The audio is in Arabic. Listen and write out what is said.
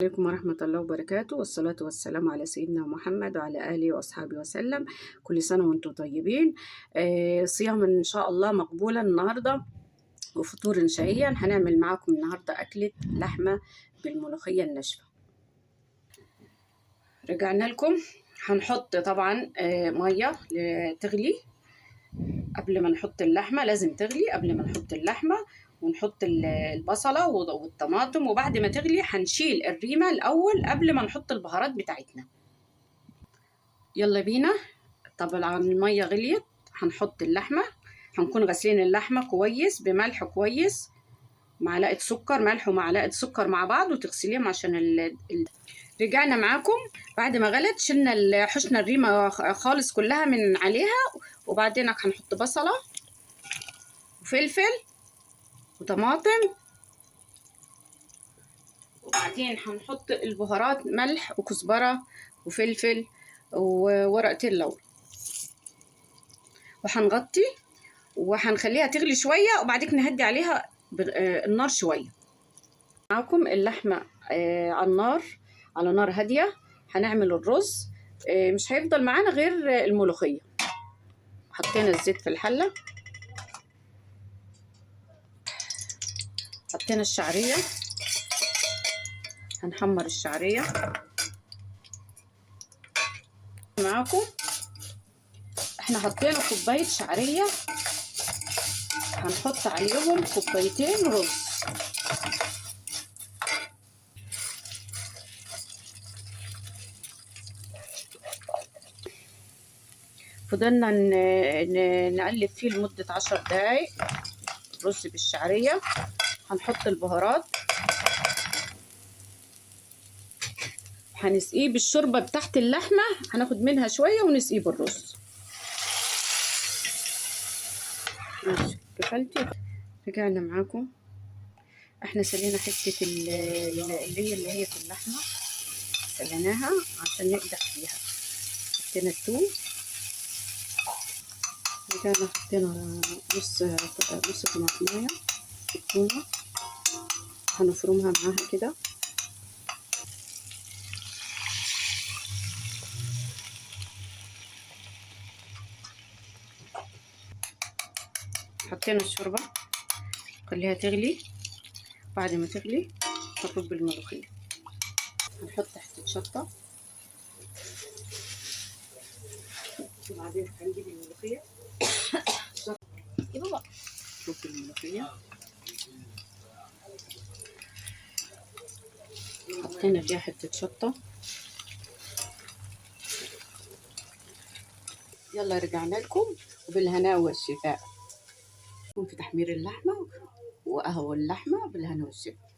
عليكم ورحمة الله وبركاته، والصلاة والسلام على سيدنا محمد وعلى آله وأصحابه وسلم. كل سنة وانتم طيبين. صيام إن شاء الله مقبولا النهاردة، وفطور شهيا. هنعمل معاكم النهاردة أكلة لحمة بالملوخية الناشفة. رجعنا لكم. هنحط طبعا مية تغلي قبل ما نحط اللحمة. لازم تغلي قبل ما نحط اللحمة، ونحط البصلة والطماطم، وبعد ما تغلي هنشيل الريمة الأول قبل ما نحط البهارات بتاعتنا. يلا بينا. طبعا المية غليت، هنحط اللحمة. هنكون غسلين اللحمة كويس بملح كويس، معلقة سكر، ملح ومعلقة سكر مع بعض، وتغسليهم عشان رجعنا معاكم بعد ما غلت. شلنا حشنا الريمة خالص كلها من عليها، وبعدين هنحط بصلة وفلفل وطماطم، وبعدين هنحط البهارات، ملح وكزبرة وفلفل وورقتين لورا، وهنغطي وهنخليها تغلي شوية، وبعدين نهدي عليها النار شوية. معاكم اللحمة على نار هادية. هنعمل الرز. مش هيفضل معانا غير الملوخية. حطينا الزيت في الحلة، حطينا الشعرية، هنحمر الشعرية معاكم. احنا حطينا كوباية شعرية، هنحط عليهم كوبايتين رز. فضلنا نقلب فيه لمدة 10 دقايق. رز بالشعرية. هنحط البهارات، هنسقيه بالشوربة بتاعت اللحمة، هناخد منها شوية ونسقيه بالرز. ماشي كفلتي. رجعنا معاكم. احنا سلينا حتة اللي هي في اللحمة، سليناها عشان نقدح فيها. حطينا الثوم، رجعنا حطينا نص طماطمية التونة، هنفرمها معاها كده. حطينا الشوربة، خليها تغلي. بعد ما تغلي هنرب الملوخية. هنحط حتة شطة، وبعدين هنجيب الملوخية. نرب الملوخية. حطينا فيها حتة شطة. يلا رجعنا لكم، وبالهنا والشفاء. في تحمير اللحمة وقهوة اللحمة بالهنا والشفاء.